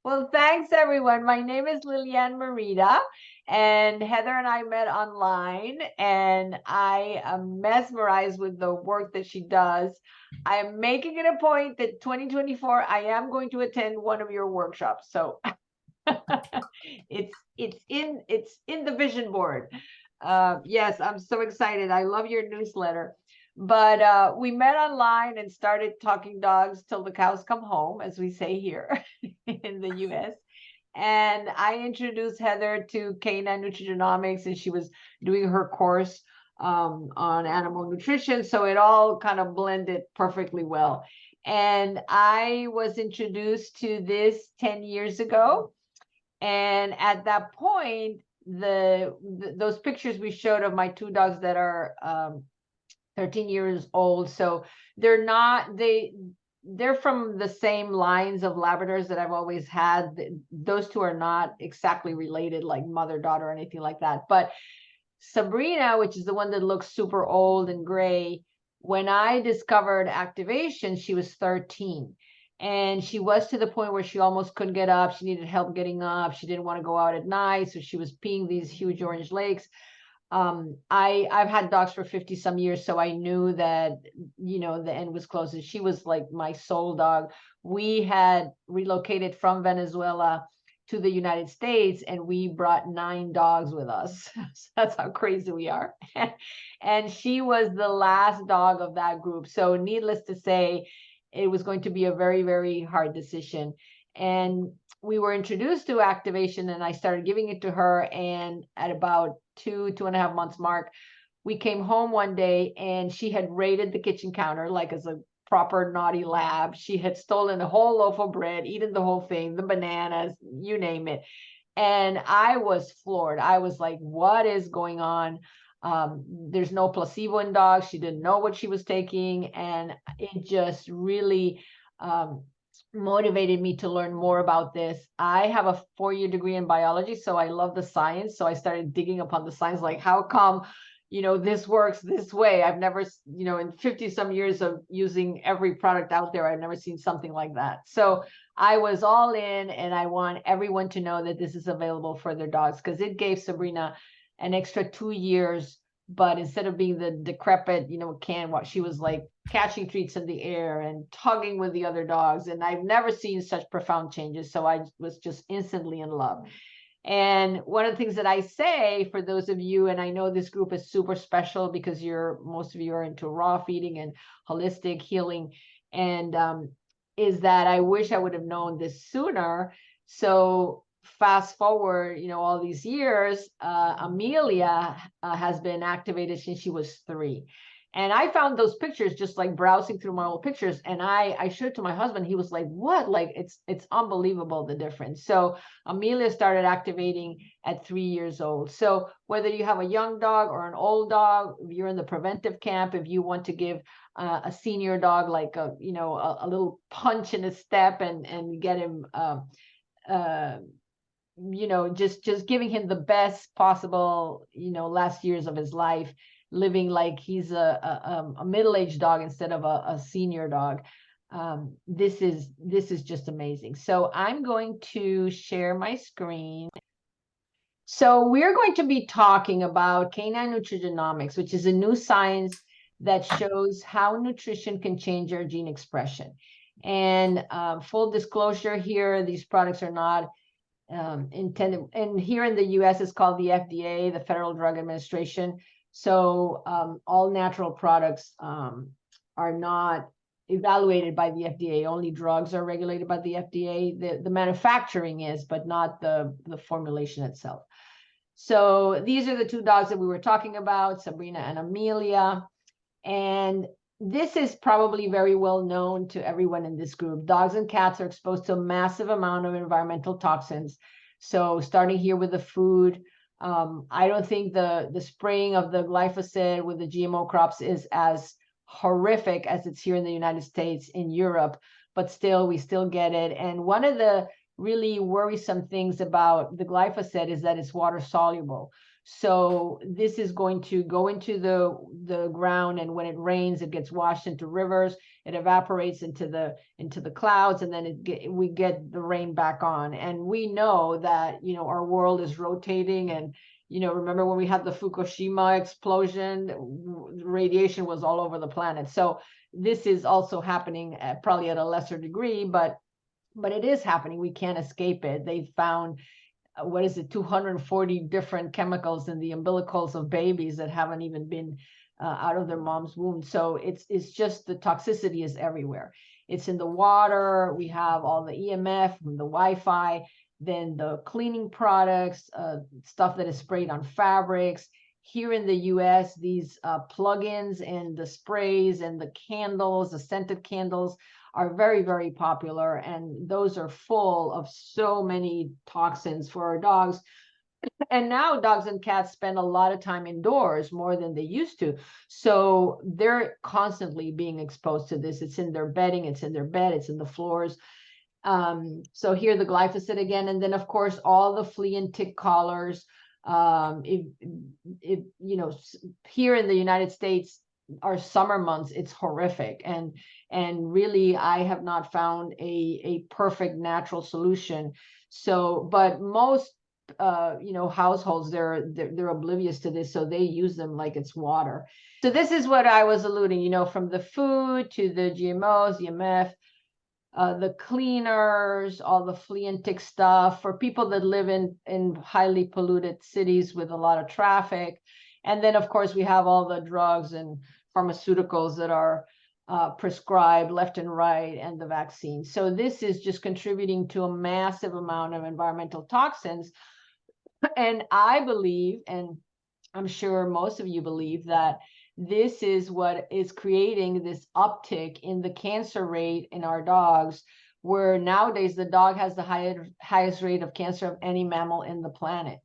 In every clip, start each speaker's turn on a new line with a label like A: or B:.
A: Well, thanks everyone. My name is Liliane Marita, and Heather and I met online, and I am mesmerized with the work that she does. I am making it a point that 2024, I am going to attend one of your workshops. So it's in the vision board. Yes, I'm so excited. I love your newsletter. But we met online and started talking dogs till the cows come home, as we say here in the US. And I introduced Heather to Canine Nutrigenomics, and she was doing her course on animal nutrition. So it all kind of blended perfectly well. And I was introduced to this 10 years ago. And at that point, those pictures we showed of my two dogs that are 13 years old. So they're from the same lines of Labradors that I've always had. Those two are not exactly related, like mother, daughter, or anything like that. But Sabrina, which is the one that looks super old and gray, when I discovered activation, she was 13. And she was to the point where she almost couldn't get up. She needed help getting up. She didn't want to go out at night. So she was peeing these huge orange lakes. I've had dogs for 50 some years, so I knew that, the end was close. And she was like my soul dog. We had relocated from Venezuela to the United States, and we brought 9 dogs with us. So that's how crazy we are. And she was the last dog of that group. So needless to say, it was going to be a very, very hard decision. And we were introduced to activation, and I started giving it to her. And at about 2.5 months mark, we came home one day, and she had raided the kitchen counter like as a proper naughty lab. She had stolen a whole loaf of bread, eaten the whole thing, the bananas, you name it. And I was floored. I was like, what is going on? There's no placebo in dogs. She didn't know what she was taking. And it just really motivated me to learn more about this. I have a 4-year degree in biology, so I love the science. So I started digging upon the science, like how come, this works this way. I've never, in 50 some years of using every product out there, I've never seen something like that. So I was all in, and I want everyone to know that this is available for their dogs, because it gave Sabrina an extra 2 years. But instead of being the decrepit, she was like catching treats in the air and tugging with the other dogs. And I've never seen such profound changes. So I was just instantly in love. And one of the things that I say for those of you, and I know this group is super special because most of you are into raw feeding and holistic healing, and is that I wish I would have known this sooner. So fast forward, all these years, Amelia has been activated since she was 3. And I found those pictures just like browsing through my old pictures. And I showed it to my husband. He was like, what? Like, it's unbelievable, the difference. So Amelia started activating at 3 years old. So whether you have a young dog or an old dog, if you're in the preventive camp, if you want to give a senior dog like a little punch in his step and get him just giving him the best possible, last years of his life, living like he's a middle-aged dog instead of a senior dog. This is just amazing. So I'm going to share my screen. So we're going to be talking about canine nutrigenomics, which is a new science that shows how nutrition can change our gene expression. And full disclosure here, these products are not intended, and here in the US it's called the FDA, the Federal Drug Administration. So all natural products are not evaluated by the FDA. Only drugs are regulated by the FDA. The manufacturing is, but not the formulation itself. So these are the 2 dogs that we were talking about, Sabrina and Amelia. And this is probably very well known to everyone in this group. Dogs and cats are exposed to a massive amount of environmental toxins. So starting here with the food, I don't think the spraying of the glyphosate with the GMO crops is as horrific as it's here in the United States, in Europe, but still, we still get it. And one of the really worrisome things about the glyphosate is that it's water soluble. So this is going to go into the ground, and when it rains, it gets washed into rivers, it evaporates into the clouds, and then we get the rain back on. And we know that, you know, our world is rotating. And, you know, remember when we had the Fukushima explosion, radiation was all over the planet. So this is also happening probably at a lesser degree, but it is happening. We can't escape it. They found, 240 different chemicals in the umbilicals of babies that haven't even been out of their mom's womb. So it's just the toxicity is everywhere. It's in the water. We have all the EMF from the Wi-Fi, then the cleaning products, stuff that is sprayed on fabrics. Here in the US, these plug-ins and the sprays and the candles, the scented candles, are very, very popular. And those are full of so many toxins for our dogs. And now dogs and cats spend a lot of time indoors, more than they used to. So they're constantly being exposed to this. It's in their bedding, it's in their bed, it's in the floors. So here the glyphosate again. And then of course, all the flea and tick collars. You know, here in the United States, our summer months, it's horrific. And really, I have not found a perfect natural solution. So, but most you know, households, they're oblivious to this, so they use them like it's water. So this is what I was alluding, you know, from the food to the GMOs, the EMF, the cleaners, all the flea and tick stuff for people that live in highly polluted cities with a lot of traffic. And then, of course, we have all the drugs and pharmaceuticals that are prescribed left and right, and the vaccines. So this is just contributing to a massive amount of environmental toxins. And I believe, and I'm sure most of you believe, that this is what is creating this uptick in the cancer rate in our dogs, where nowadays the dog has the highest rate of cancer of any mammal in the planet.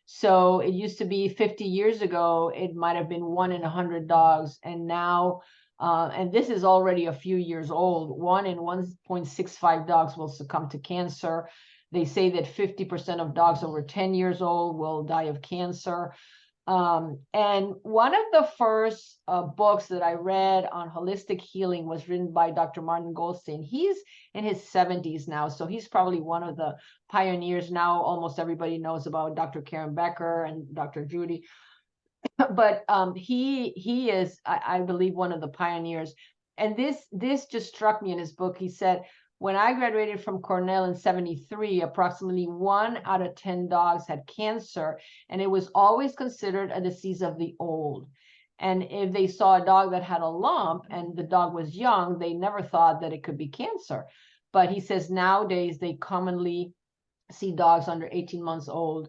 A: So it used to be 50 years ago, it might have been 1 in 100 dogs. And now, and this is already a few years old, 1 in 1.65 dogs will succumb to cancer. They say that 50% of dogs over 10 years old will die of cancer. And one of the first books that I read on holistic healing was written by Dr. Martin Goldstein. He's in his 70s now, so he's probably one of the pioneers. Now almost everybody knows about Dr. Karen Becker and Dr. Judy. But he is, I believe, one of the pioneers. And this just struck me in his book. He said, when I graduated from Cornell in 73, approximately 1 out of 10 dogs had cancer, and it was always considered a disease of the old. And if they saw a dog that had a lump and the dog was young, they never thought that it could be cancer. But he says nowadays they commonly see dogs under 18 months old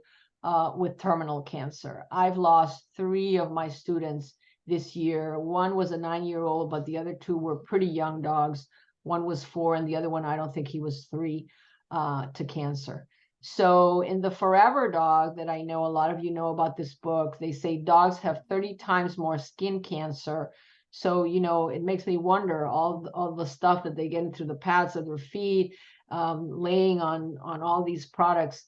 A: with terminal cancer. I've lost 3 of my students this year. One was a 9-year-old, but the other 2 were pretty young dogs. One was 4, and the other one, I don't think he was 3, to cancer. So in the Forever Dog that I know a lot of you know about this book, they say dogs have 30 times more skin cancer. So, you know, it makes me wonder all the stuff that they get into the pads of their feet, laying on all these products.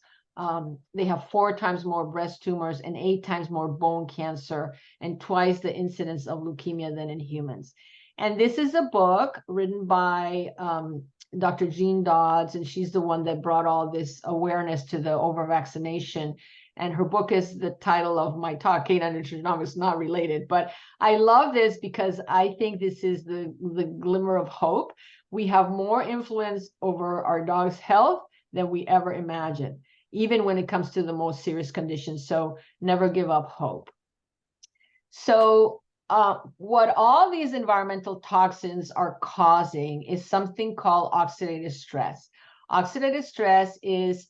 A: They have 4 times more breast tumors and 8 times more bone cancer and twice the incidence of leukemia than in humans. And this is a book written by Dr. Jean Dodds, and she's the one that brought all this awareness to the over-vaccination. And her book is the title of my talk, Canine Nutrigenomics, not related. But I love this because I think this is the glimmer of hope. We have more influence over our dog's health than we ever imagined, even when it comes to the most serious conditions. So never give up hope. So what all these environmental toxins are causing is something called oxidative stress. Oxidative stress is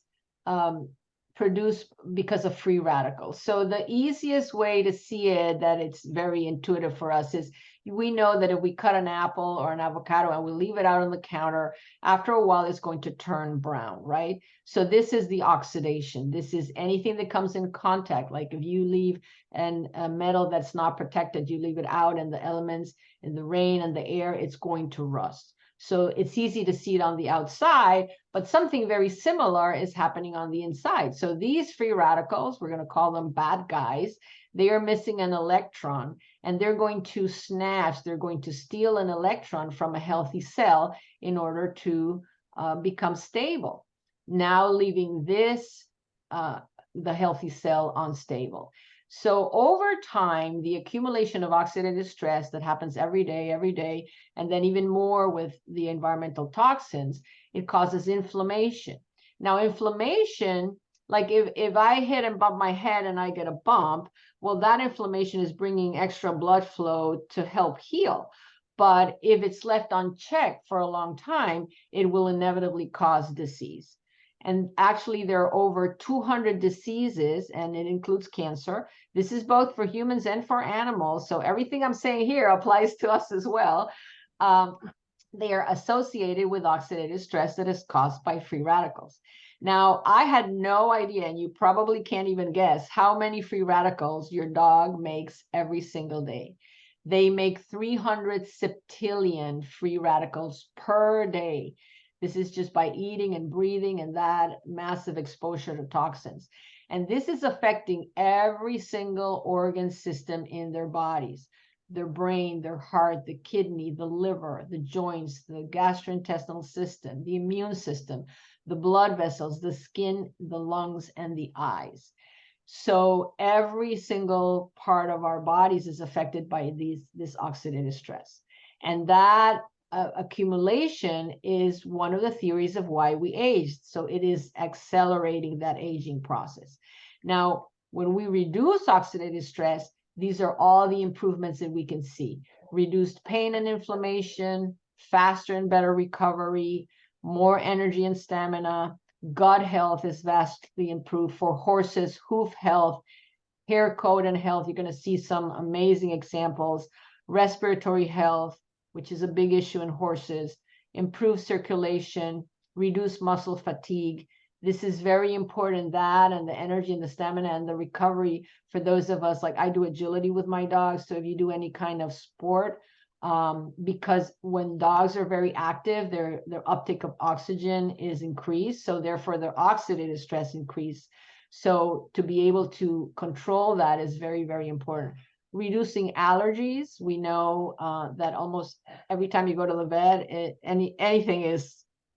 A: produced because of free radicals. So the easiest way to see it, that it's very intuitive for us, is we know that if we cut an apple or an avocado and we leave it out on the counter, after a while it's going to turn brown, right? So this is the oxidation. This is anything that comes in contact. Like if you leave a metal that's not protected, you leave it out in the elements, in the rain and the air, it's going to rust. So it's easy to see it on the outside, but something very similar is happening on the inside. So these free radicals, we're going to call them bad guys, they are missing an electron. and they're going to they're going to steal an electron from a healthy cell in order to become stable, now leaving this, the healthy cell, unstable. So over time, the accumulation of oxidative stress that happens every day, and then even more with the environmental toxins, it causes inflammation. Now, inflammation, like if I hit and bump my head and I get a bump, well, that inflammation is bringing extra blood flow to help heal. But if it's left unchecked for a long time, it will inevitably cause disease. And actually, there are over 200 diseases, and it includes cancer. This is both for humans and for animals. So everything I'm saying here applies to us as well. They are associated with oxidative stress that is caused by free radicals. Now, I had no idea, and you probably can't even guess, how many free radicals your dog makes every single day. They make 300 septillion free radicals per day. This is just by eating and breathing and that massive exposure to toxins. And this is affecting every single organ system in their bodies: their brain, their heart, the kidney, the liver, the joints, the gastrointestinal system, the immune system, the blood vessels, the skin, the lungs, and the eyes. So every single part of our bodies is affected by this oxidative stress. And that accumulation is one of the theories of why we age. So it is accelerating that aging process. Now, when we reduce oxidative stress, these are all the improvements that we can see: reduced pain and inflammation, faster and better recovery, more energy and stamina. Gut health is vastly improved for horses, hoof health, hair, coat, and health. You're going to see some amazing examples. Respiratory health, which is a big issue in horses, improve circulation, reduce muscle fatigue. This is very important, that and the energy and the stamina and the recovery for those of us, like I do agility with my dogs. So if you do any kind of sport, because when dogs are very active, their uptake of oxygen is increased. So therefore their oxidative stress increase. So to be able to control that is very, very important. Reducing allergies. We know that almost every time you go to the vet, anything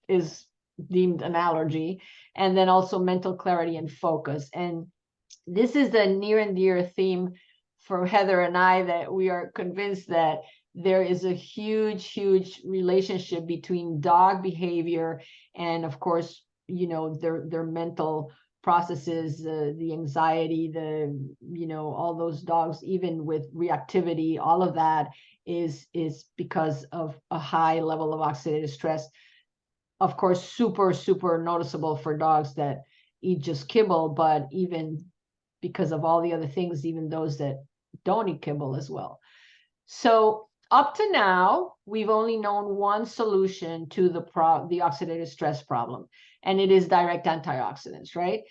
A: is deemed an allergy. And then also mental clarity and focus. And this is the near and dear theme for Heather and I, that we are convinced that there is a huge, huge relationship between dog behavior and, of course, their mental processes, the anxiety, all those dogs, even with reactivity, all of that is because of a high level of oxidative stress. Of course, super, super noticeable for dogs that eat just kibble, but even because of all the other things, even those that don't eat kibble as well. So up to now, we've only known one solution to the oxidative stress problem, and it is direct antioxidants, right?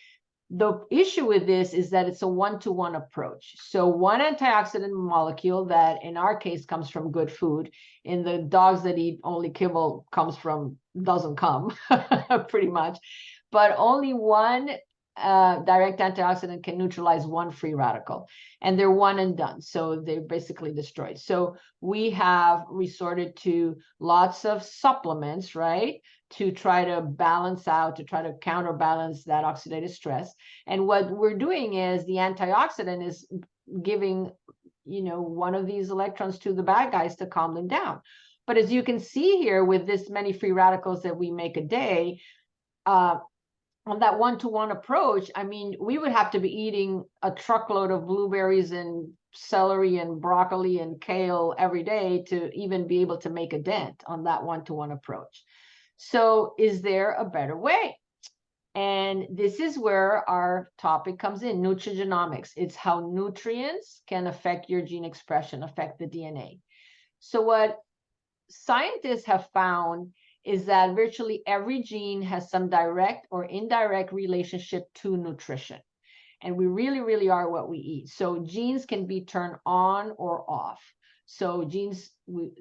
A: The issue with this is that it's a one-to-one approach. So one antioxidant molecule that in our case comes from good food, in the dogs that eat only kibble doesn't come pretty much, but only one direct antioxidant can neutralize one free radical, and they're one and done. So they're basically destroyed. So we have resorted to lots of supplements, right, to try to balance out, to try to counterbalance that oxidative stress. And what we're doing is the antioxidant is giving, one of these electrons to the bad guys to calm them down. But as you can see here, with this many free radicals that we make a day, on that one-to-one approach, I mean, we would have to be eating a truckload of blueberries and celery and broccoli and kale every day to even be able to make a dent on that one-to-one approach. So is there a better way? And this is where our topic comes in, nutrigenomics. It's how nutrients can affect your gene expression, affect the DNA. So what scientists have found is that virtually every gene has some direct or indirect relationship to nutrition. And we really, really are what we eat. So genes can be turned on or off. So genes,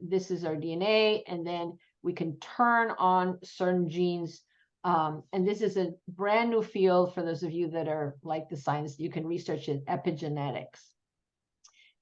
A: this is our DNA, and then we can turn on certain genes. And this is a brand new field for those of you that are like the science. You can research it, epigenetics.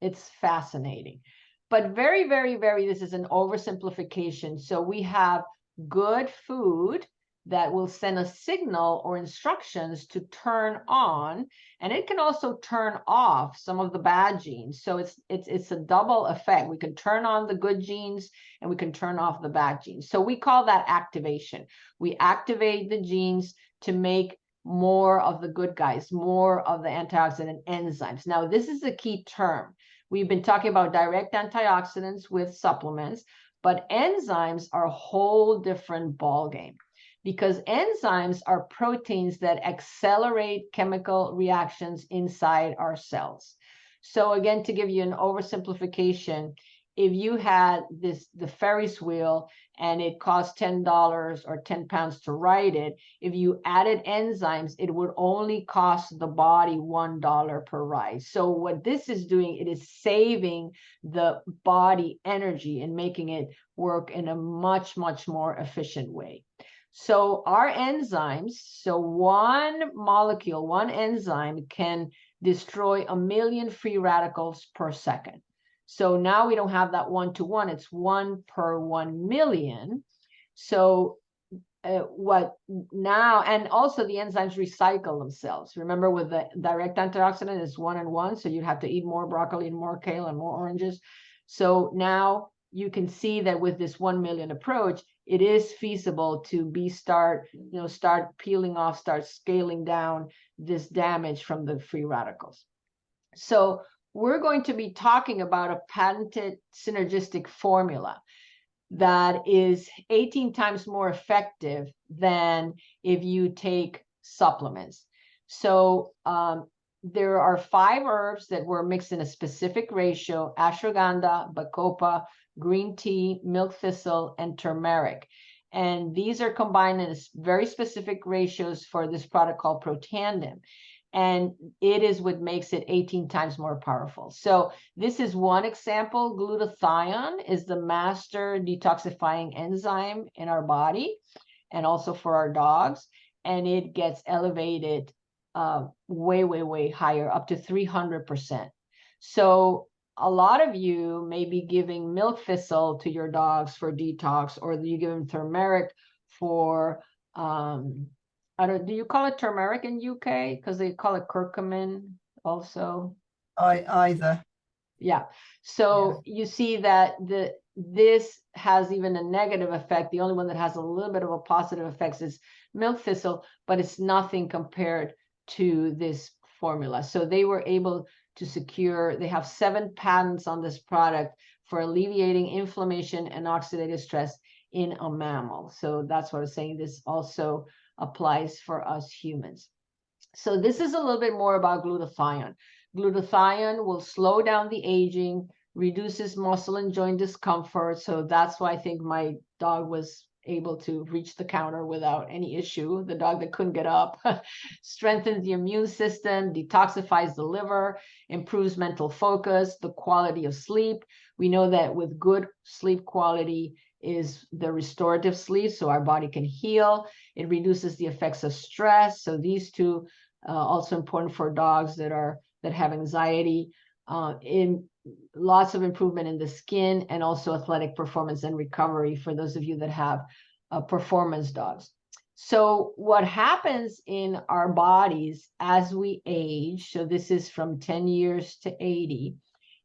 A: It's fascinating. But very, very, very, this is an oversimplification. So we have good food that will send a signal or instructions to turn on, and it can also turn off some of the bad genes. So it's a double effect. We can turn on the good genes and we can turn off the bad genes. So we call that activation. We activate the genes to make more of the good guys, more of the antioxidant enzymes. Now, this is a key term. We've been talking about direct antioxidants with supplements, but enzymes are a whole different ballgame, because enzymes are proteins that accelerate chemical reactions inside our cells. So again, to give you an oversimplification, if you had the Ferris wheel and it cost $10 or 10 pounds to ride it, if you added enzymes, it would only cost the body $1 per ride. So what this is doing, it is saving the body energy and making it work in a much, much more efficient way. So our enzymes, so one molecule, one enzyme can destroy 1 million free radicals per second. So now we don't have that 1-to-1, it's 1 per 1 million. So what now, and also the enzymes recycle themselves. Remember, with the direct antioxidant, it's 1 and 1, so you'd have to eat more broccoli and more kale and more oranges. So now you can see that with this 1 million approach, it is feasible to start peeling off, start scaling down this damage from the free radicals. So we're going to be talking about a patented synergistic formula that is 18 times more effective than if you take supplements. So there are 5 herbs that were mixed in a specific ratio: ashwagandha, bacopa, green tea, milk thistle, and turmeric. And these are combined in very specific ratios for this product called Protandim. And it is what makes it 18 times more powerful. So this is one example. Glutathione is the master detoxifying enzyme in our body and also for our dogs. And it gets elevated way, way, way higher, up to 300%. So a lot of you may be giving milk thistle to your dogs for detox, or you give them turmeric for, do you call it turmeric in UK? Because they call it curcumin also.
B: Either.
A: Yeah. So you see that this has even a negative effect. The only one that has a little bit of a positive effect is milk thistle, but it's nothing compared to this formula. So they were able to secure, they have 7 patents on this product for alleviating inflammation and oxidative stress in a mammal. So that's what I was saying. This also applies for us humans. So this is a little bit more about glutathione. Glutathione will slow down the aging, reduces muscle and joint discomfort. So that's why I think my dog was able to reach the counter without any issue. The dog that couldn't get up. Strengthens the immune system, detoxifies the liver, improves mental focus, the quality of sleep. We know that with good sleep quality is the restorative sleep, so our body can heal. It reduces the effects of stress. So these two also important for dogs that have anxiety. In lots of improvement in the skin, and also athletic performance and recovery for those of you that have performance dogs. So what happens in our bodies as we age, so this is from 10 years to 80,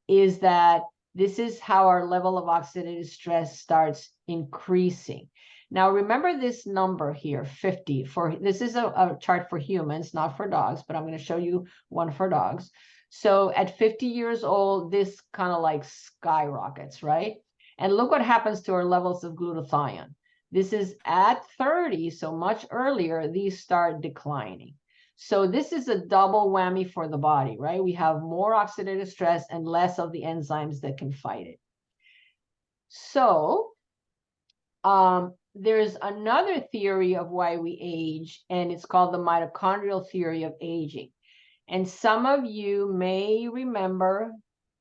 A: is that this is how our level of oxidative stress starts increasing. Now, remember this number here, 50. This is a chart for humans, not for dogs, but I'm going to show you one for dogs. So at 50 years old, this kind of like skyrockets, right? And look what happens to our levels of glutathione. This is at 30, so much earlier, these start declining. So this is a double whammy for the body, right? We have more oxidative stress and less of the enzymes that can fight it. So there's another theory of why we age, and it's called the mitochondrial theory of aging. And some of you may remember,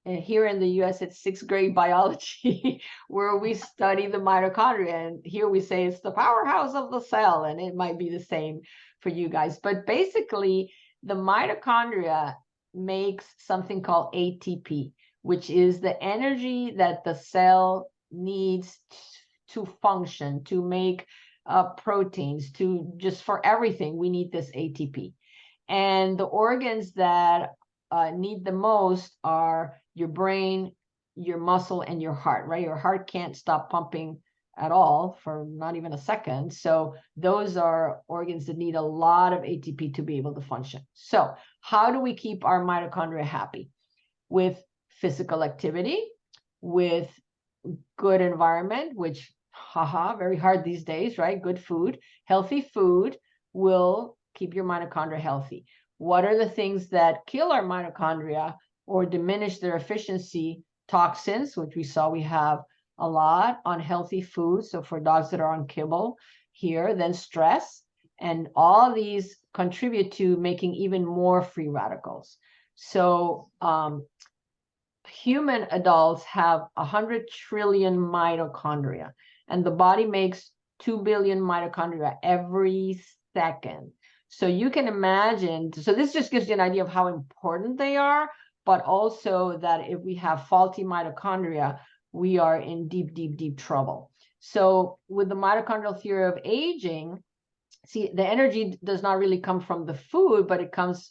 A: here in the US, it's 6th grade biology, where we study the mitochondria. And here we say it's the powerhouse of the cell, and it might be the same for you guys. But basically, the mitochondria makes something called ATP, which is the energy that the cell needs to function, to make proteins, to just for everything. We need this ATP. And the organs that need the most are your brain, your muscle, and your heart, right? Your heart can't stop pumping at all for not even a second. So those are organs that need a lot of ATP to be able to function. So how do we keep our mitochondria happy? With physical activity, with good environment, which, very hard these days, right? Good food, healthy food will keep your mitochondria healthy. What are the things that kill our mitochondria or diminish their efficiency? Toxins, which we saw we have a lot, unhealthy foods. So for dogs that are on kibble here, then stress, and all these contribute to making even more free radicals. So human adults have 100 trillion mitochondria, and the body makes 2 billion mitochondria every second. So you can imagine, so this just gives you an idea of how important they are, but also that if we have faulty mitochondria, we are in deep, deep, deep trouble. So with the mitochondrial theory of aging, see, the energy does not really come from the food, but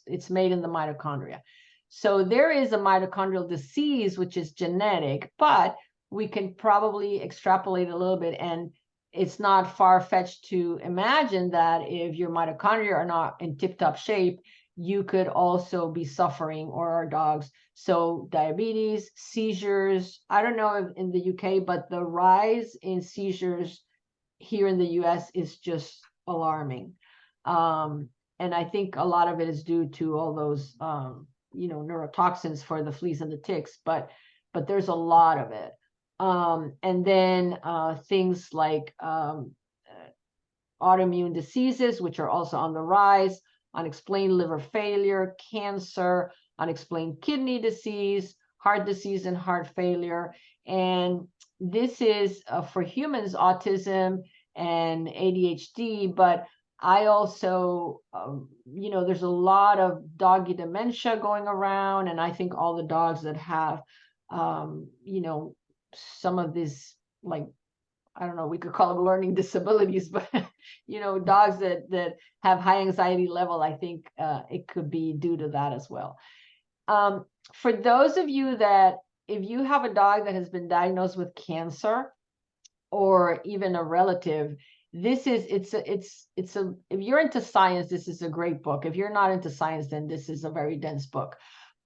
A: it's made in the mitochondria. So there is a mitochondrial disease, which is genetic, but we can probably extrapolate a little bit, and it's not far-fetched to imagine that if your mitochondria are not in tip-top shape, you could also be suffering, or our dogs. So diabetes, seizures, I don't know if in the UK, but the rise in seizures here in the US is just alarming. And I think a lot of it is due to all those neurotoxins for the fleas and the ticks, but there's a lot of it. And then things like autoimmune diseases, which are also on the rise, unexplained liver failure, cancer, unexplained kidney disease, heart disease, and heart failure. And this is for humans, autism and ADHD, but I also, there's a lot of doggy dementia going around, and I think all the dogs that have, some of these, like, I don't know, we could call them learning disabilities, but, dogs that have high anxiety level, I think it could be due to that as well. For those of you that, if you have a dog that has been diagnosed with cancer, or even a relative, if you're into science, this is a great book. If you're not into science, then this is a very dense book.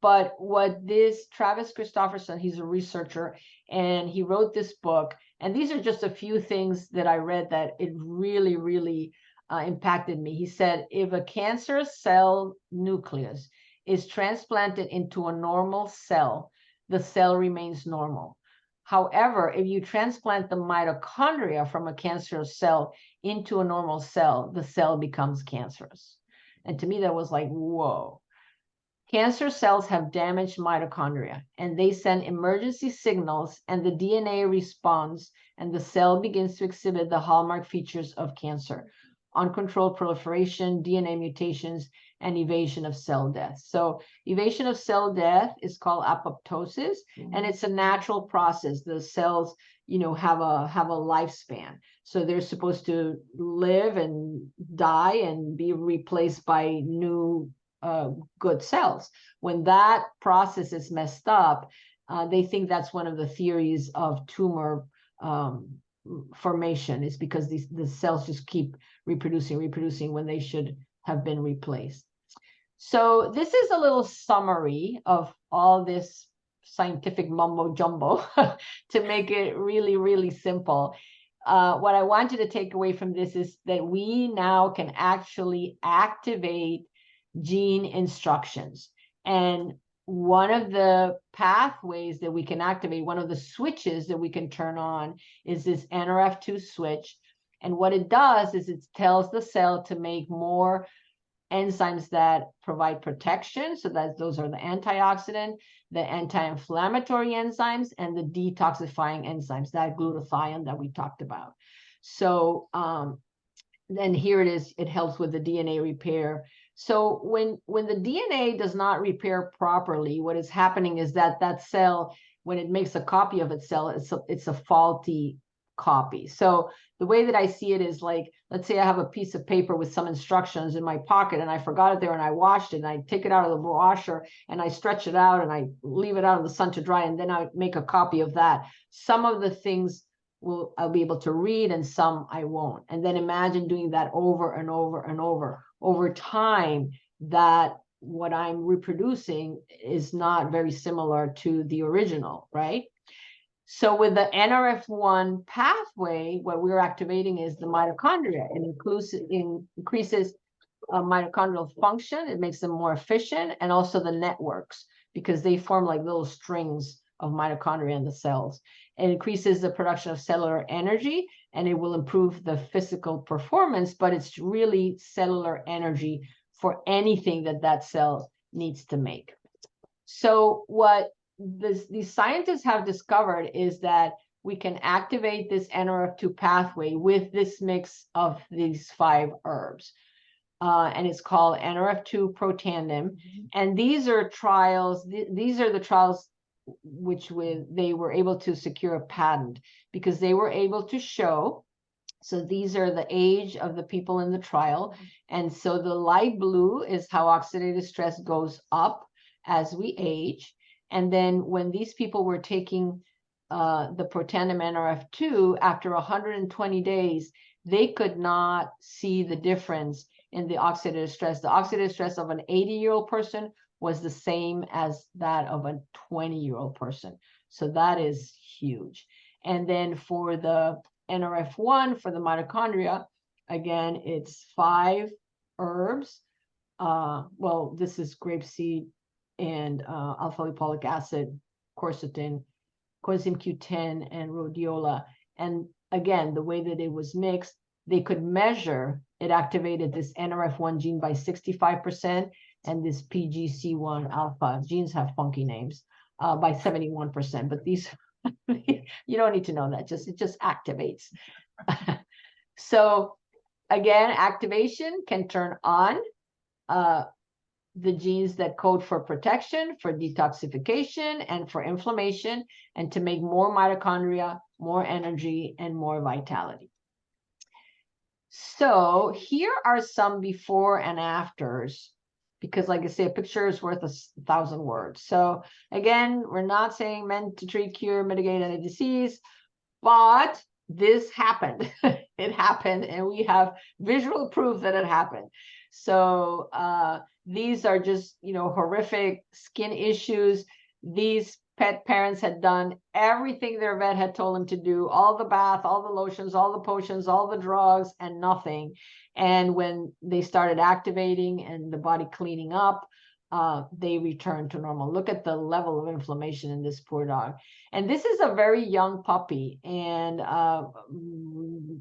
A: But what this Travis Christofferson, he's a researcher, and he wrote this book. And these are just a few things that I read that it really, really impacted me. He said, if a cancer cell nucleus is transplanted into a normal cell, the cell remains normal. However, if you transplant the mitochondria from a cancerous cell into a normal cell, the cell becomes cancerous. And to me, that was like, whoa. Cancer cells have damaged mitochondria, and they send emergency signals, and the DNA responds, and the cell begins to exhibit the hallmark features of cancer: uncontrolled proliferation, DNA mutations, and evasion of cell death. So evasion of cell death is called apoptosis, and it's a natural process. The cells, have a lifespan. So they're supposed to live and die and be replaced by new good cells. When that process is messed up, they think that's one of the theories of tumor formation, is because the cells just keep reproducing when they should have been replaced. So this is a little summary of all this scientific mumbo jumbo to make it really, really simple. What I want you to take away from this is that we now can actually activate gene instructions. And one of the pathways that we can activate, one of the switches that we can turn on, is this NRF2 switch. And what it does is it tells the cell to make more enzymes that provide protection. So those are the antioxidant, the anti-inflammatory enzymes, and the detoxifying enzymes, that glutathione that we talked about. So then here it is, it helps with the DNA repair. So when the DNA does not repair properly, what is happening is that that cell, when it makes a copy of itself, it's a faulty copy. So the way that I see it is like, let's say I have a piece of paper with some instructions in my pocket and I forgot it there and I washed it and I take it out of the washer and I stretch it out and I leave it out in the sun to dry and then I make a copy of that. Some of the things I'll be able to read and some I won't. And then imagine doing that over and over and over time, that what I'm reproducing is not very similar to the original, right? So with the NRF1 pathway, what we're activating is the mitochondria. It increases mitochondrial function. It makes them more efficient, and also the networks, because they form like little strings of mitochondria in the cells. It increases the production of cellular energy, and it will improve the physical performance, but it's really cellular energy for anything that that cell needs to make. So what these scientists have discovered is that we can activate this NRF2 pathway with this mix of these 5 herbs. And it's called NRF2 Protandim. And these are trials, these are the trials which they were able to secure a patent, because they were able to show, so these are the age of the people in the trial. And so the light blue is how oxidative stress goes up as we age. And then when these people were taking the Protandim NRF2, after 120 days, they could not see the difference in the oxidative stress. The oxidative stress of an 80-year-old person was the same as that of a 20-year-old person. So that is huge. And then for the NRF1, for the mitochondria, again, it's 5 herbs. Well, this is grapeseed and alpha lipoic acid, quercetin, coenzyme Q10, and rhodiola. And again, the way that it was mixed, they could measure, it activated this NRF1 gene by 65%, and this PGC1 alpha, genes have funky names, by 71%. But these, you don't need to know that, it just activates. So again, activation can turn on the genes that code for protection, for detoxification, and for inflammation, and to make more mitochondria, more energy, and more vitality. So here are some before and afters, because like I say, a picture is worth 1,000 words. So again, we're not saying meant to treat, cure, mitigate any disease, but this happened. It happened, and we have visual proof that it happened. So these are just, horrific skin issues. These pet parents had done everything their vet had told them to do, all the bath, all the lotions, all the potions, all the drugs, and nothing. And when they started activating and the body cleaning up, they returned to normal. Look at the level of inflammation in this poor dog. And this is a very young puppy, and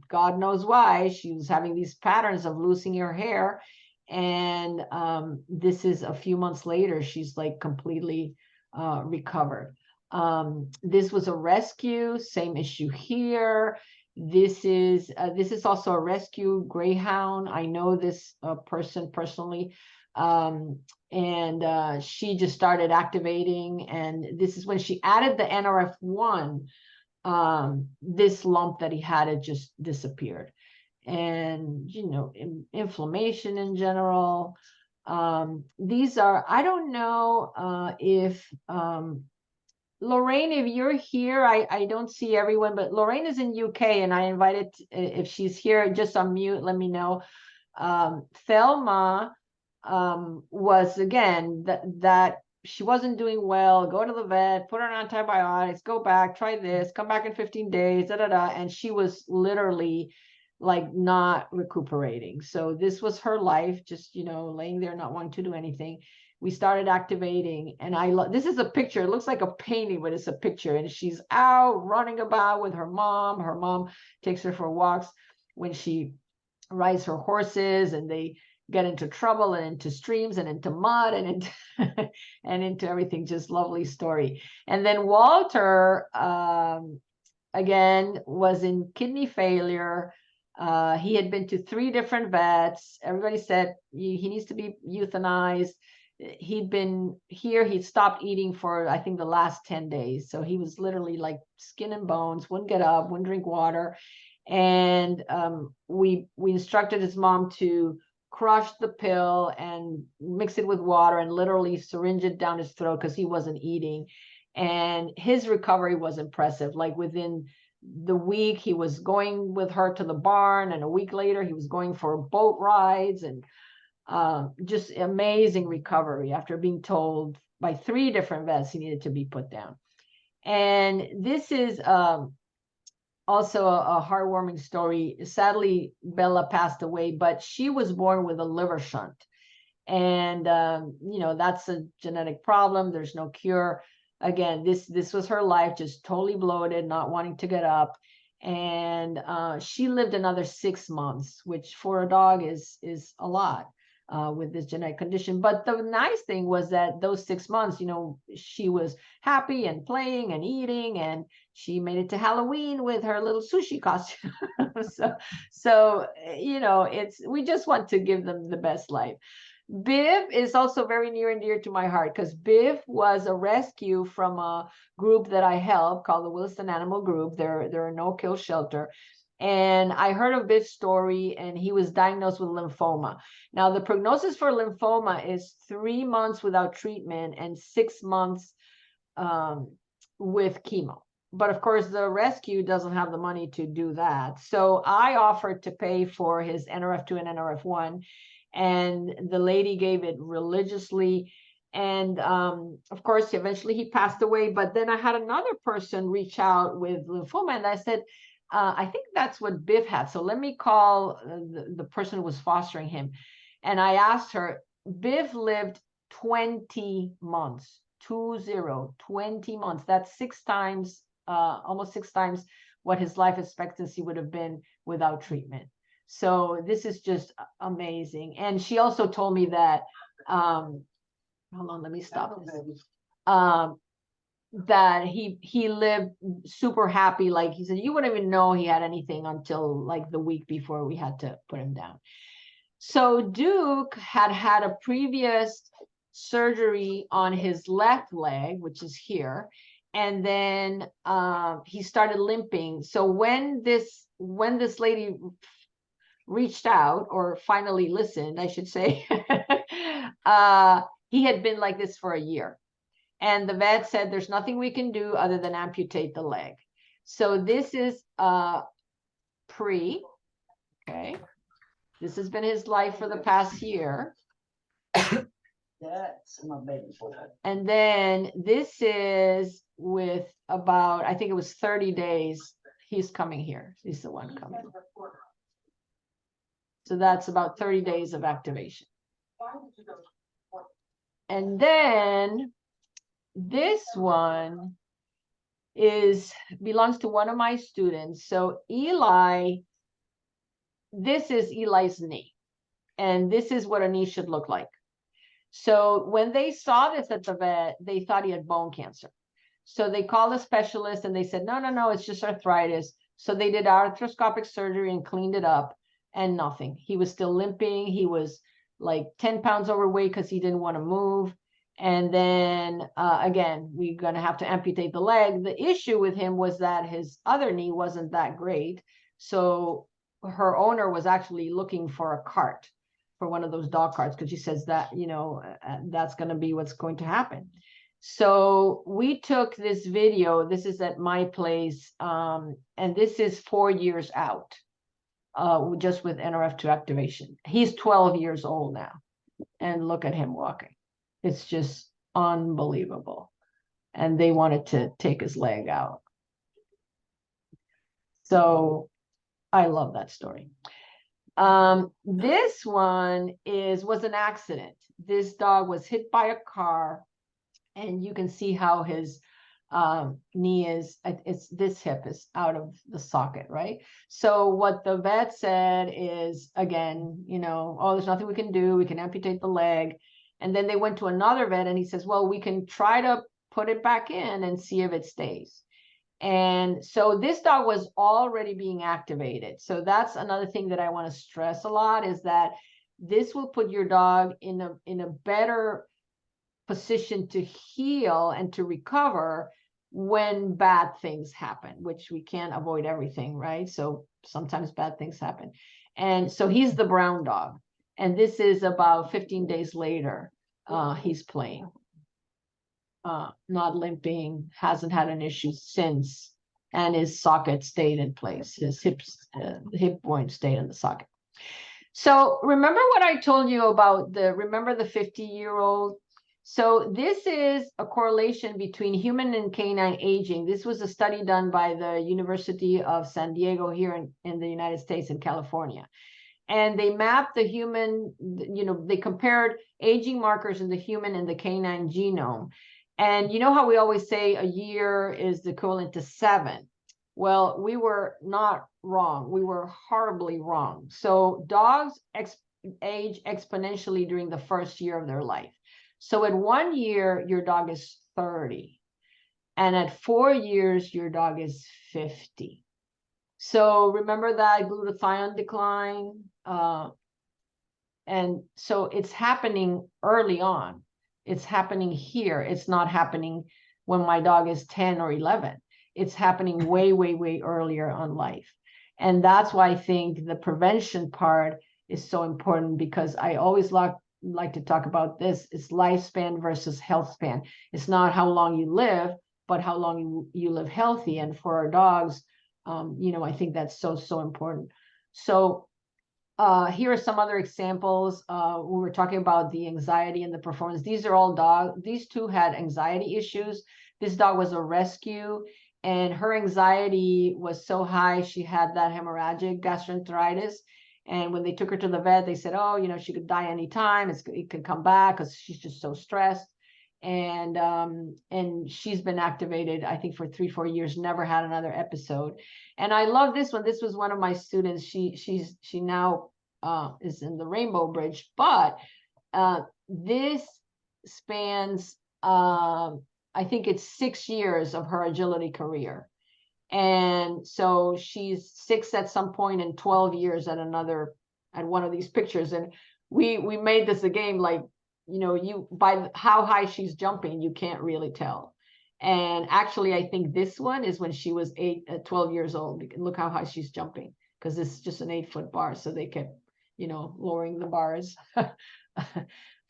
A: God knows why she was having these patterns of losing her hair. And this is a few months later, she's like completely recovered. This was a rescue, same issue here. This is also a rescue greyhound. I know this person personally. And she just started activating, and this is when she added the NRF1, this lump that he had, it just disappeared. And inflammation in general, these are, I don't know if Lorraine, if you're here, I don't see everyone, but Lorraine is in UK, and I invited, if she's here, just unmute, let me know. Thelma was, again, that she wasn't doing well, go to the vet, put her on antibiotics, go back, try this, come back in 15 days, and she was literally like not recuperating. So this was her life, just laying there, not wanting to do anything. We started activating, and this is a picture. It looks like a painting, but it's a picture, and she's out running about with her mom. Her mom takes her for walks when she rides her horses, and they get into trouble and into streams and into mud and into and into everything. Just lovely story. And then Walter again was in kidney failure. He had been to 3 different vets. Everybody said he needs to be euthanized. He'd been here. He'd stopped eating for, I think, the last 10 days. So he was literally like skin and bones, wouldn't get up, wouldn't drink water. And we instructed his mom to crush the pill and mix it with water and literally syringe it down his throat because he wasn't eating. And his recovery was impressive. Like within the week, he was going with her to the barn, and a week later he was going for boat rides, and just amazing recovery after being told by 3 different vets he needed to be put down. And this is also a heartwarming story. Sadly, Bella passed away, but she was born with a liver shunt. And, that's a genetic problem. There's no cure. Again, this was her life, just totally bloated, not wanting to get up. And she lived another 6 months, which for a dog is a lot. With this genetic condition. But the nice thing was that those 6 months, she was happy and playing and eating, and she made it to Halloween with her little sushi costume. so we just want to give them the best life. Biv is also very near and dear to my heart because Biv was a rescue from a group that I help called the Williston Animal Group. They're a no-kill shelter. And I heard of Biv's story, and he was diagnosed with lymphoma. Now, the prognosis for lymphoma is 3 months without treatment and 6 months with chemo. But of course, the rescue doesn't have the money to do that. So I offered to pay for his NRF2 and NRF1, and the lady gave it religiously. And of course, eventually he passed away. But then I had another person reach out with lymphoma, and I said, I think that's what Biv had. So let me call the person who was fostering him. And I asked her, Biv lived 20 months, 20 months. That's 6 times, almost 6 times what his life expectancy would have been without treatment. So this is just amazing. And she also told me that, hold on, let me stop this. That he lived super happy. Like he said, you wouldn't even know he had anything until like the week before we had to put him down. So Duke had a previous surgery on his left leg, which is here. And then he started limping. So when this lady reached out, or finally listened, I should say, he had been like this for a year. And the vet said, there's nothing we can do other than amputate the leg. So this is okay. This has been his life for the past year.
B: That's my baby boy.
A: And then this is with about, I think it was 30 days. He's coming here. He's the one coming. So that's about 30 days of activation. And then this one belongs to one of my students. So Eli, this is Eli's knee. And this is what a knee should look like. So when they saw this at the vet, they thought he had bone cancer. So they called a specialist and they said, no, it's just arthritis. So they did arthroscopic surgery and cleaned it up, and nothing. He was still limping. He was like 10 pounds overweight because he didn't want to move. And then again, we're going to have to amputate the leg. The issue with him was that his other knee wasn't that great. So her owner was actually looking for a cart, for one of those dog carts, because she says that, that's going to be what's going to happen. So we took this video. This is at my place. And this is 4 years out, just with NRF2 activation. He's 12 years old now. And look at him walking. It's just unbelievable. And they wanted to take his leg out. So I love that story. This one was an accident. This dog was hit by a car, and you can see how his knee this hip is out of the socket, right? So what the vet said is, again, there's nothing we can do. We can amputate the leg. And then they went to another vet, and he says, well, we can try to put it back in and see if it stays. And so this dog was already being activated. So that's another thing that I want to stress a lot, is that this will put your dog in a better position to heal and to recover when bad things happen, which we can't avoid everything, right? So sometimes bad things happen. And so he's the brown dog. And this is about 15 days later, he's playing, not limping, hasn't had an issue since, and his socket stayed in place. His hip point stayed in the socket. So remember what I told you about remember the 50-year-old? So this is a correlation between human and canine aging. This was a study done by the University of San Diego here in the United States, in California. And they mapped the human, they compared aging markers in the human and the canine genome. And you know how we always say a year is the equivalent to 7? Well, we were not wrong. We were horribly wrong. So dogs age exponentially during the first year of their life. So at 1 year, your dog is 30. And at 4 years, your dog is 50. So remember that glutathione decline? And so it's happening early on. It's happening here. It's not happening when my dog is 10 or 11. It's happening way, way, way earlier on life. And that's why I think the prevention part is so important, because I always like to talk about this. It's lifespan versus health span. It's not how long you live, but how long you live healthy. And for our dogs, I think that's so, so important. So here are some other examples. We were talking about the anxiety and the performance. These are all dogs. These two had anxiety issues. This dog was a rescue, and her anxiety was so high, she had that hemorrhagic gastroenteritis. And when they took her to the vet, they said, oh, she could die anytime. It could come back because she's just so stressed. And she's been activated, I think, for 3-4 years, never had another episode. And I love this one. This was one of my students. She now is in the Rainbow Bridge, but this spans I think it's 6 years of her agility career. And so she's 6 at some point and 12 years at one of these pictures. And we made this a game, like, by how high she's jumping, you can't really tell. And actually, I think this one is when she was 12 years old. Look how high she's jumping, because this is just an 8-foot bar. So they kept, lowering the bars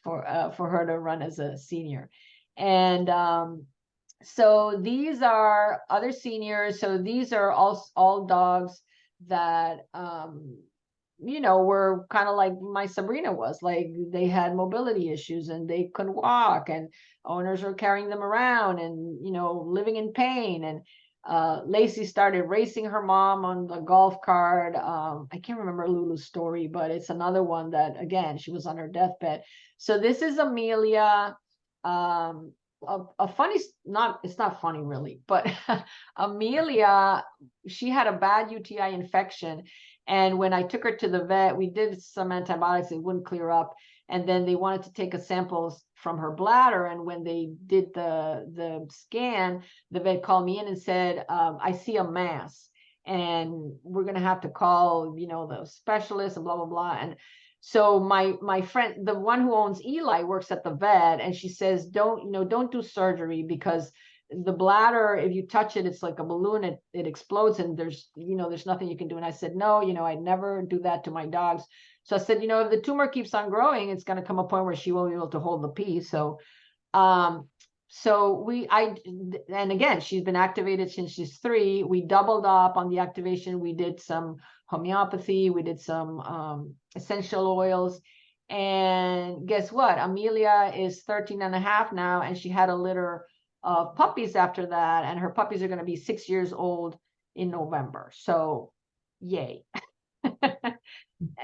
A: for her to run as a senior. And so these are other seniors. So these are all dogs that, were kind of like my Sabrina was. Like, they had mobility issues and they couldn't walk, and owners are carrying them around and, living in pain. And Lacey started racing her mom on the golf cart. I can't remember Lulu's story, but it's another one that, again, she was on her deathbed. So this is Amelia. A funny, it's not funny really, but Amelia, she had a bad UTI infection. And when I took her to the vet, we did some antibiotics, it wouldn't clear up. And then they wanted to take a sample from her bladder. And when they did the scan, the vet called me in and said, I see a mass, and we're going to have to call, the specialist and blah, blah, blah. And so my friend, the one who owns Eli, works at the vet, and she says, don't do surgery, because the bladder, if you touch it, it's like a balloon, it explodes, and there's nothing you can do. And I said, no, I'd never do that to my dogs. So I said, if the tumor keeps on growing, it's going to come a point where she won't be able to hold the pee. So and again, she's been activated since she's 3. We doubled up on the activation. We did some homeopathy. We did some essential oils. And guess what? Amelia is 13 and a half now, and she had a litter of puppies after that. And her puppies are going to be 6 years old in November. So yay.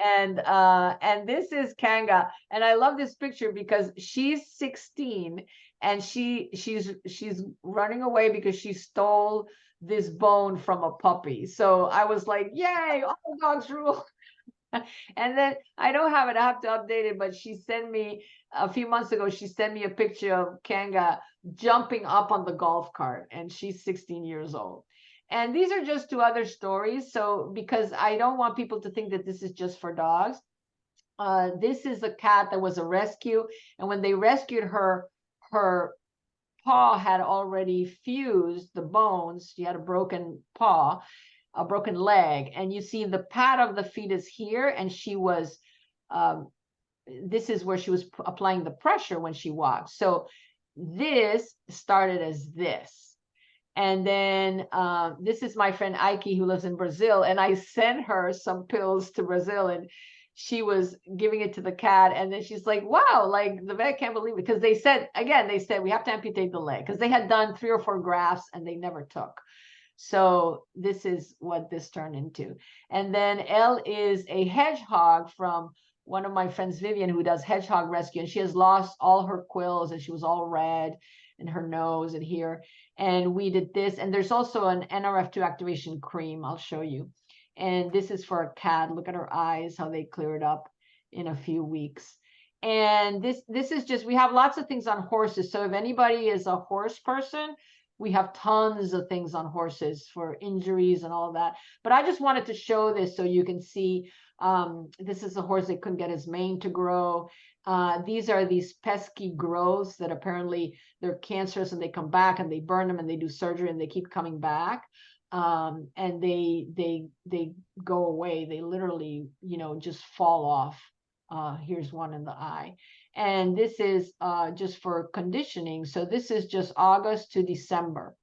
A: And this is Kanga. And I love this picture because she's 16 and she's running away because she stole this bone from a puppy. So I was like, yay, all dogs rule. And then I don't have it, I have to update it, but she sent me a few months ago, she sent me a picture of Kanga jumping up on the golf cart, and she's 16 years old. And these are just two other stories. So because I don't want people to think that this is just for dogs. This is a cat that was a rescue. And when they rescued her, her paw had already fused the bones. She had a broken paw, a broken leg. And you see the pad of the fetus here. And she was, this is where she was applying the pressure when she walked. So this started as this. And then this is my friend Ike, who lives in Brazil. And I sent her some pills to Brazil, and she was giving it to the cat. And then she's like, wow, like the vet can't believe it. Because they said, again, they said we have to amputate the leg, because they had done 3 or 4 grafts and they never took. So this is what this turned into. And then Elle is a hedgehog from one of my friends, Vivian, who does hedgehog rescue. And she has lost all her quills, and she was all red in her nose and here. And we did this. And there's also an NRF2 activation cream I'll show you. And this is for a cat. Look at her eyes, how they cleared up in a few weeks. And this is just, we have lots of things on horses. So if anybody is a horse person, we have tons of things on horses for injuries and all of that. But I just wanted to show this so you can see, this is a horse that couldn't get his mane to grow. These are these pesky growths that apparently they're cancerous, and they come back and they burn them and they do surgery and they keep coming back. And they go away. They literally, just fall off. Here's one in the eye. And this is just for conditioning. So this is just August to December.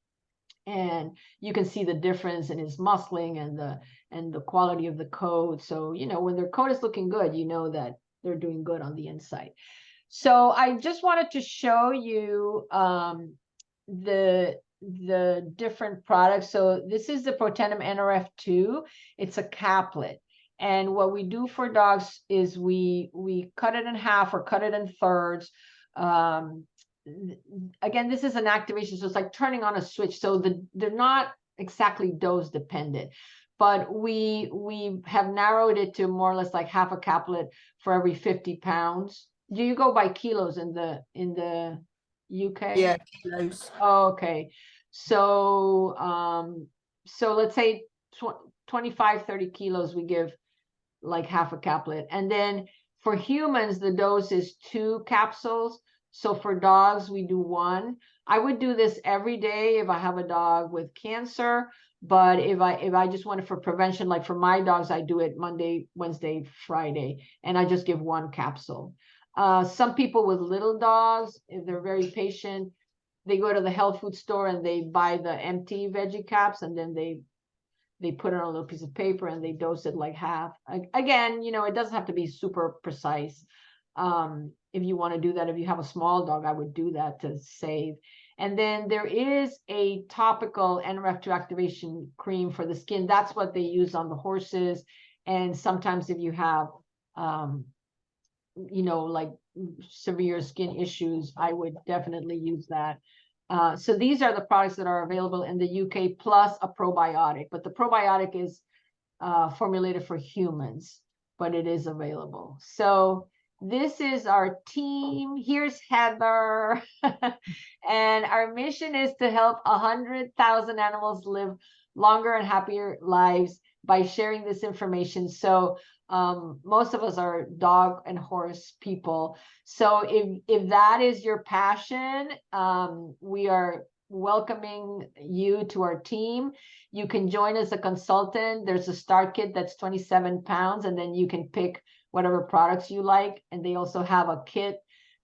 A: And you can see the difference in his muscling and the quality of the coat. So, when their coat is looking good, you know that they're doing good on the inside. So I just wanted to show you the different products. So this is the Protandim NRF2. It's a caplet. And what we do for dogs is we cut it in half or cut it in thirds. Again, this is an activation, so it's like turning on a switch. So they're not exactly dose dependent, but we have narrowed it to more or less like half a caplet for every 50 pounds. Do you go by kilos in the UK?
B: Yeah, kilos.
A: Oh, okay. So so let's say 25, 30 kilos, we give like half a caplet. And then for humans, the dose is 2 capsules. So for dogs, we do 1. I would do this every day if I have a dog with cancer. But if I just want it for prevention, like for my dogs, I do it Monday, Wednesday, Friday, and I just give 1 capsule. Some people with little dogs, if they're very patient, they go to the health food store and they buy the empty veggie caps, and then they put it on a little piece of paper and they dose it like half. Again, it doesn't have to be super precise. If you want to do that, if you have a small dog, I would do that to save. And then there is a topical NRF2 activation cream for the skin. That's what they use on the horses. And sometimes if you have, like severe skin issues, I would definitely use that. So these are the products that are available in the UK, plus a probiotic. But the probiotic is formulated for humans, but it is available. So this is our team. Here's Heather. And our mission is to help 100,000 animals live longer and happier lives by sharing this information. So most of us are dog and horse people. So if that is your passion, we are welcoming you to our team. You can join as a consultant. There's a start kit that's 27 pounds, and then you can pick whatever products you like. And they also have a kit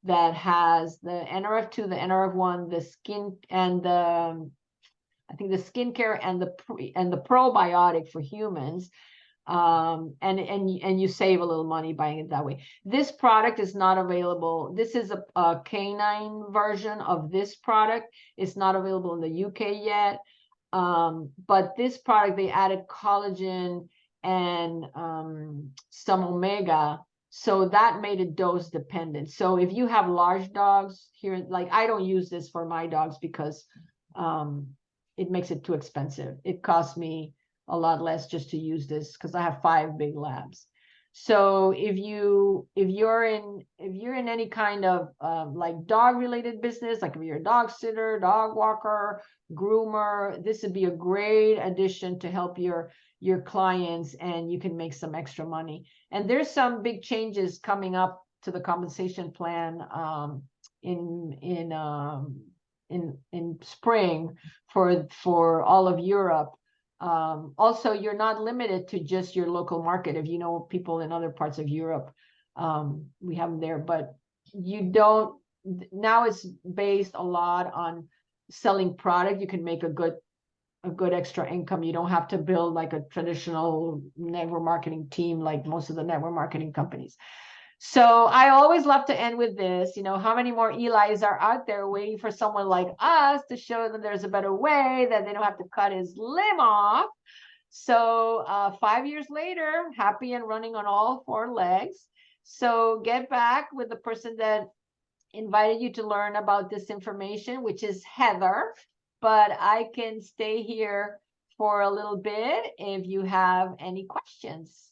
A: that has the NRF2, the NRF1, the skin, and the I think the skincare and the probiotic for humans. And you save a little money buying it that way. This product is not available. This is a canine version of this product. It's not available in the UK yet. But this product, they added collagen and some omega. So that made it dose dependent. So if you have large dogs here, like I don't use this for my dogs because it makes it too expensive. It costs me a lot less just to use this because I have 5 big labs. So if you're in any kind of like dog related business, like if you're a dog sitter, dog walker, groomer, this would be a great addition to help your clients, and you can make some extra money. And there's some big changes coming up to the compensation plan in spring for all of Europe. Also, you're not limited to just your local market. If you know people in other parts of Europe, we have them there, but you don't. Now it's based a lot on selling product. You can make a good extra income. You don't have to build like a traditional network marketing team like most of the network marketing companies. So I always love to end with this. How many more Eli's are out there waiting for someone like us to show them there's a better way, that they don't have to cut his limb off? So 5 years later, happy and running on all four legs. So get back with the person that invited you to learn about this information, which is Heather, but I can stay here for a little bit if you have any questions.